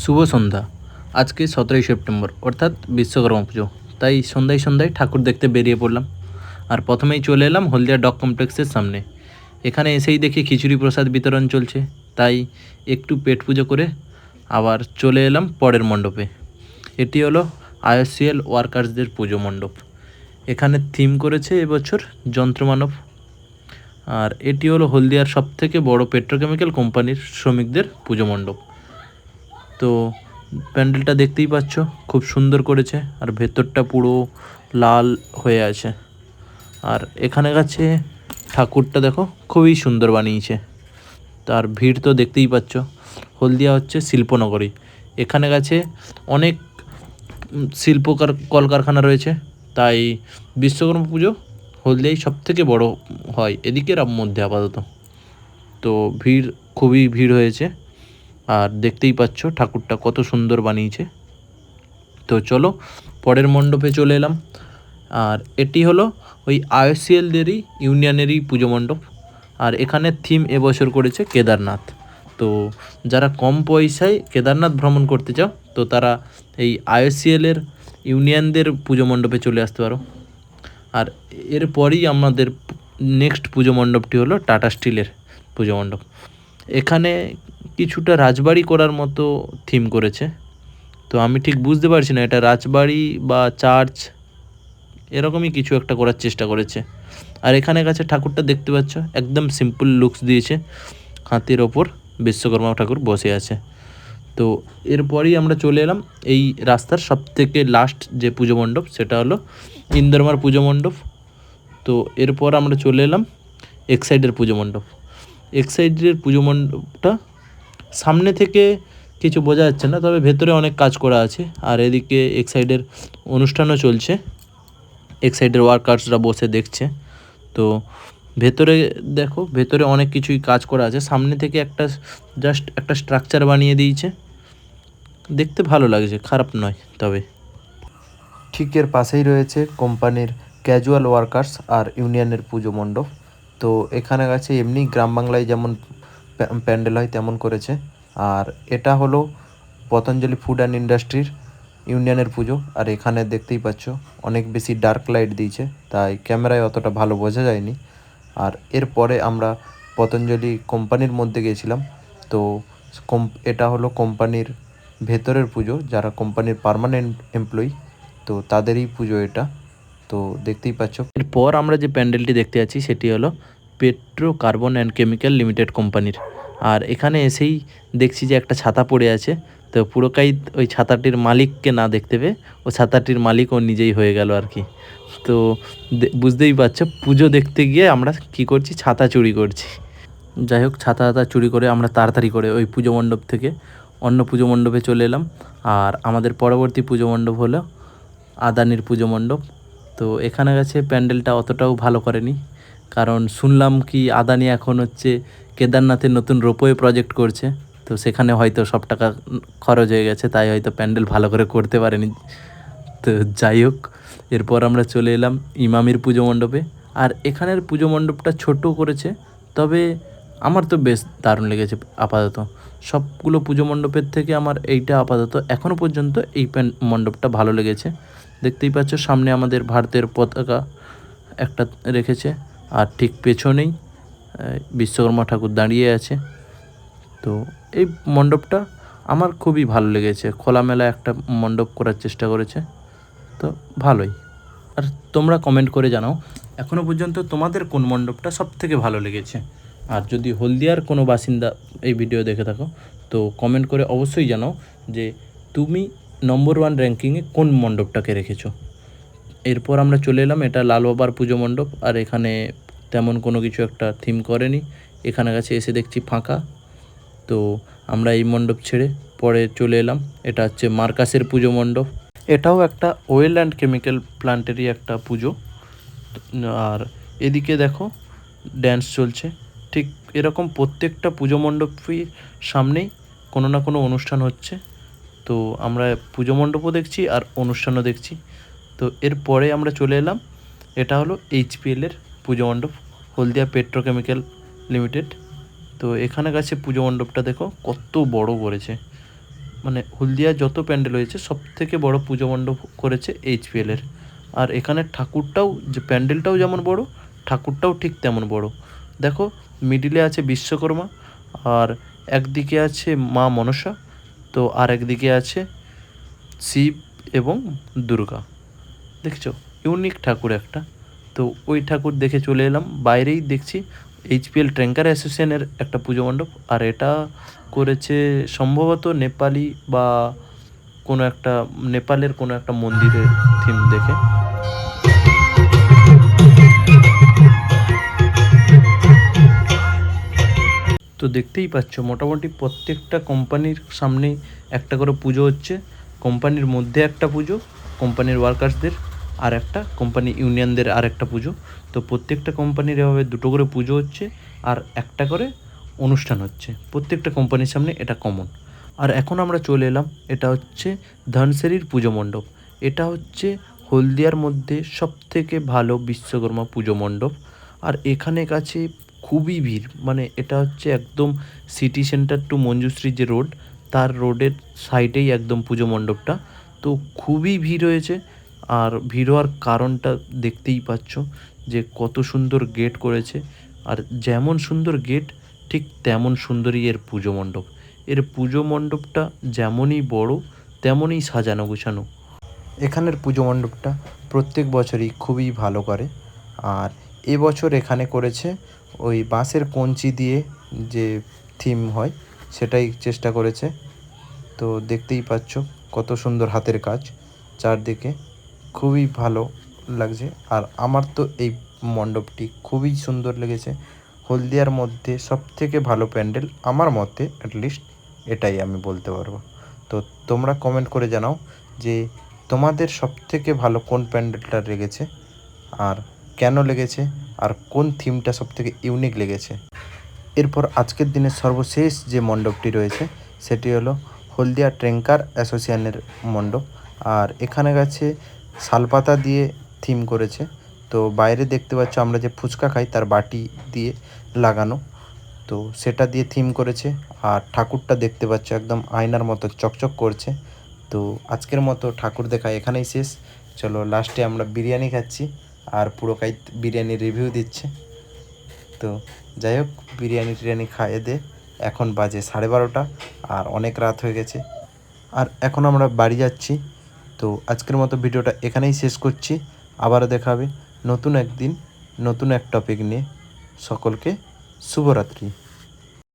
শুভ সন্ধ্যা। আজকে 17ই সেপ্টেম্বর অর্থাৎ বিশ্বকর্মা পুজো। তাই সন্ধ্যায় সন্ধ্যায় ঠাকুর দেখতে বেরিয়ে পড়লাম। আর প্রথমেই চলে এলাম হলদিয়া ডক কমপ্লেক্সের সামনে। এখানে এসেই দেখি খিচুড়ি প্রসাদ বিতরণ চলছে, তাই একটু পেট পুজো করে আবার চলে এলাম পরের মণ্ডপে। এটি হলো আইওসিএল ওয়ার্কার্সদের পুজো মণ্ডপ। এখানে থিম করেছে এবছর যন্ত্রমানব। আর এটি হলো হলদিয়ার সবথেকে বড় পেট্রোকেমিক্যাল কোম্পানির শ্রমিকদের পুজো মণ্ডপ। তো প্যান্ডেলটা দেখতেই পাচ্ছ, খুব সুন্দর করেছে। আর ভেতরটা পুরো লাল হয়ে আছে। আর এখানে কাছে ঠাকুরটা দেখো খুবই সুন্দর বানিয়েছে। তার ভিড় তো দেখতেই পাচ্ছ। হলদিয়া হচ্ছে শিল্পনগরী। এখানে কাছে অনেক শিল্প কলকারখানা রয়েছে, তাই বিশ্বকর্মা পুজো হলদিয়ায় সবথেকে বড় হয় এদিকের মধ্যে আপাতত। তো খুবই ভিড় হয়েছে। আর দেখতেই পাচ্ছ ঠাকুরটা কত সুন্দর বানিয়েছে। তো চলো পরের মণ্ডপে চলে এলাম। আর এটি হলো ওই আইওসিএলদেরই ইউনিয়নেরই পুজো মণ্ডপ। আর এখানে থিম এবছর করেছে কেদারনাথ। তো যারা কম পয়সায় কেদারনাথ ভ্রমণ করতে চাও, তো তারা এই আইওসিএলের ইউনিয়নদের পুজো মণ্ডপে চলে আসতে পারো। আর এরপরই আমাদের নেক্সট পুজো মণ্ডপটি হলো টাটা স্টিলের পুজো মণ্ডপ। এখানে কিছুটা রাজবাড়ি করার মতো থিম করেছে। তো আমি ঠিক বুঝতে পারছি না এটা রাজবাড়ি বা চার্চ, এরকমই কিছু একটা করার চেষ্টা করেছে। আর এখানে কাছে ঠাকুরটা দেখতে পাচ্ছ, একদম সিম্পল লুকস দিয়েছে। হাতির ওপর বিশ্বকর্মা ঠাকুর বসে আছে। তো এরপরেই আমরা চলে এলাম এই রাস্তার সবথেকে লাস্ট যে পুজো মণ্ডপ, সেটা হলো ইন্দরমার পুজো মণ্ডপ। তো এরপর আমরা চলে এলাম এক্সাইডের পুজো মণ্ডপ। এক্সাইডের পুজো মণ্ডপটা সামনে থেকে কিছু বোঝা যাচ্ছে না, তবে ভেতরে অনেক কাজ করা আছে। আর এদিকে এক্সাইডের অনুষ্ঠানও চলছে, এক্সাইডের ওয়ার্কার্সরা বসে দেখছে। তো ভেতরে দেখো, ভেতরে অনেক কিছুই কাজ করা আছে। সামনে থেকে জাস্ট একটা স্ট্রাকচার বানিয়ে দিয়েছে, দেখতে ভালো লাগছে, খারাপ নয়। তবে ঠিক এর পাশেই রয়েছে কোম্পানির ক্যাজুয়াল ওয়ার্কার্স আর ইউনিয়নের পুজো মণ্ডপ। তো এখানে কাছে এমনি গ্রাম বাংলায় যেমন প্যান্ডেল হয় তেমন করেছে। আর এটা হলো পতঞ্জলি ফুড অ্যান্ড ইন্ডাস্ট্রির ইউনিয়নের পুজো। আর এখানে দেখতেই পাচ্ছ অনেক বেশি ডার্ক লাইট দিয়েছে, তাই ক্যামেরায় অতটা ভালো বোঝা যায়নি। আর এরপরে আমরা পতঞ্জলি কোম্পানির মধ্যে গিয়েছিলাম। তো এটা হলো কোম্পানির ভেতরের পুজো, যারা কোম্পানির পার্মানেন্ট এমপ্লয়ি, তো তাদেরই পুজো এটা। তো দেখতেই পাচ্ছ। এরপর আমরা যে প্যান্ডেলটি দেখতে যাচ্ছি সেটি হলো petro carbon and chemical limited কোম্পানির। আর এখানে এসেই দেখছি যে একটা ছাতা পড়ে আছে। তো পুরোটাই ওই ছাতাটির মালিককে না দেখতে পেয়ে ও ছাতাটির মালিক ও নিজেই হয়ে গেল আর কি। তো বুঝতেই পারছো, পুজো দেখতে গিয়ে আমরা কি করছি, ছাতা চুরি করছি। যাই হোক, ছাতা চুরি করে আমরা তাড়াতাড়ি করে ওই পুজো মণ্ডপ থেকে অন্য পুজো মণ্ডপে চলে এলাম। আর আমাদের পরবর্তী পুজো মণ্ডপ হলো আদানির পুজো মণ্ডপ। তো এখানে গেছে প্যান্ডেলটা অতটাও ভালো করেনি, কারণ শুনলাম কি আদানি এখন হচ্ছে কেদারনাথের নতুন রোপওয়ে প্রজেক্ট করছে। তো সেখানে হয়তো সব টাকা খরচ হয়ে গেছে, তাই হয়তো প্যান্ডেল ভালো করে করতে পারেনি। তো যাই হোক, এরপর আমরা চলে এলাম ইমামির পুজো মণ্ডপে। আর এখানের পুজো মণ্ডপটা ছোট করেছে, তবে আমার তো বেশ দারুণ লেগেছে। আপাতত সবগুলো পুজো মণ্ডপের থেকে আমার এইটা আপাতত এখনও পর্যন্ত এই মণ্ডপটা ভালো লেগেছে। দেখতেই পাচ্ছ সামনে আমাদের ভারতের পতাকা একটা রেখেছে, আর ঠিক পেছনেই বিশ্বকর্মা ঠাকুর দাঁড়িয়ে আছে। তো এই মণ্ডপটা আমার খুবই ভালো লেগেছে, খোলামেলা একটা মণ্ডপ করার চেষ্টা করেছে, তো ভালোই। আর তোমরা কমেন্ট করে জানাও এখনও পর্যন্ত তোমাদের কোন মণ্ডপটা সবথেকে ভালো লেগেছে। আর যদি হলদিয়ার কোনো বাসিন্দা এই ভিডিও দেখে থাকো, তো কমেন্ট করে অবশ্যই জানাও যে তুমি নম্বর 1 র্যাঙ্কিংয়ে কোন মণ্ডপটাকে রেখেছো। এরপর আমরা চলে এলাম, এটা লালবাবার পুজো মণ্ডপ। আর এখানে তেমন কোনো কিছু একটা থিম করেনি। এখানে কাছে এসে দেখছি ফাঁকা। তো আমরা এই মণ্ডপ ছেড়ে পরে চলে এলাম, এটা হচ্ছে মার্কাসের পুজো মণ্ডপ। এটাও একটা ওয়েল অ্যান্ড কেমিক্যাল প্ল্যান্টেরই একটা পুজো। আর এদিকে দেখো ড্যান্স চলছে। ঠিক এরকম প্রত্যেকটা পুজো মণ্ডপের সামনেই কোনো না কোনো অনুষ্ঠান হচ্ছে। তো আমরা পুজো মণ্ডপও দেখছি আর অনুষ্ঠানও দেখছি। তো এরপরে আমরা চলে এলাম, এটা হলো এইচপিএলের পুজো মণ্ডপ, হলদিয়া মানে হলদিয়া যত প্যান্ডেল হয়েছে সব থেকে বড় পুজো মণ্ডপ করেছে এইচপিএলের। আর এখানে ঠাকুরটাও, যে প্যান্ডেলটাও যেমন বড়, ঠাকুরটাও ঠিক তেমন বড়। দেখো, মিডিলে আছে বিশ্বকর্মা, আর একদিকে আছে মা মনসা, তো আর একদিকে আছে শিব এবং দুর্গা। দেখছো, ইউনিক ঠাকুর একটা। তো ওই ঠাকুর দেখে চলে এলাম। বাইরেই দেখছি এইচপিএল ট্র্যাঙ্কার অ্যাসোসিয়েশনের একটা পুজো মণ্ডপ, আর এটা করেছে সম্ভবত নেপালি বা কোনো একটা, নেপালের কোনো একটা মন্দিরের থিম দেখে। তো দেখতেই পাচ্ছ মোটামুটি প্রত্যেকটা কোম্পানির সামনেই একটা করে পুজো হচ্ছে। কোম্পানির মধ্যে একটা পুজো, কোম্পানির ওয়ার্কার্সদের, আর একটা কোম্পানি ইউনিয়নদের আর একটা পুজো। তো প্রত্যেকটা কোম্পানির এভাবে দুটো করে পুজো হচ্ছে আর একটা করে অনুষ্ঠান হচ্ছে। প্রত্যেকটা কোম্পানির সামনে এটা কমন। আর এখন আমরা চলে এলাম, এটা হচ্ছে ধনসেরির পুজো মণ্ডপ। এটা হচ্ছে হলদিয়ার মধ্যে সবথেকে ভালো বিশ্বকর্মা পুজো মণ্ডপ। আর এখানে কাছে খুবই ভিড়, মানে এটা হচ্ছে একদম সিটি সেন্টার টু মঞ্জুশ্রী যে রোড, তার রোডের সাইডেই একদম পুজো মণ্ডপটা। তো খুবই ভিড় হয়েছে। আর ভিড় হওয়ার কারণটা দেখতেই পাচ্ছ, যে কত সুন্দর গেট করেছে। আর যেমন সুন্দর গেট, ঠিক তেমন সুন্দরই এর পুজো মণ্ডপ। এর পুজো মণ্ডপটা যেমনই বড়, তেমনই সাজানো গোছানো। এখানের পুজো মণ্ডপটা প্রত্যেক বছরই খুবই ভালো করে। আর এবছর এখানে করেছে ওই বাঁশের কঞ্চি দিয়ে যে থিম হয় সেটাই চেষ্টা করেছে। তো দেখতেই পাচ্ছ কত সুন্দর হাতের কাজ চারদিকে, খুবই ভালো লাগছে। আর আমার তো এই মণ্ডপটি খুবই সুন্দর লেগেছে। হলদিয়ার মধ্যে সবথেকে ভালো প্যান্ডেল আমার মতে, অ্যাটলিস্ট এটাই আমি বলতে পারবো। তো তোমরা কমেন্ট করে জানাও যে তোমাদের সবথেকে ভালো কোন প্যান্ডেলটা লেগেছে, আর কেন লেগেছে, আর কোন থিমটা সবথেকে ইউনিক লেগেছে। এরপর আজকের দিনের সর্বশেষ যে মণ্ডপটি রয়েছে সেটি হলো হলদিয়া ট্র্যাঙ্কার অ্যাসোসিয়েশনের মণ্ডপ। আর এখানে গেছে শালপাতা দিয়ে থিম করেছে। তো বাইরে দেখতে পাচ্ছ আমরা যে ফুচকা খাই তার বাটি দিয়ে লাগানো, তো সেটা দিয়ে থিম করেছে। আর ঠাকুরটা দেখতে পাচ্ছ একদম আয়নার মতো চকচক করছে। তো আজকের মতো ঠাকুর দেখা এখানেই শেষ। চলো লাস্টে আমরা বিরিয়ানি খাচ্ছি, আর পুরোকাই বিরিয়ানির রিভিউ দিচ্ছে। তো যাই হোক, বিরিয়ানি টিরিয়ানি খাইয়ে দে, এখন বাজে 12:30, আর অনেক রাত হয়ে গেছে। আর এখন আমরা বাড়ি যাচ্ছি। তো আজকের মতো ভিডিওটা এখানেই শেষ করছি। আবারও দেখা হবে নতুন একদিন, নতুন এক টপিক নিয়ে। সকলকে শুভরাত্রি।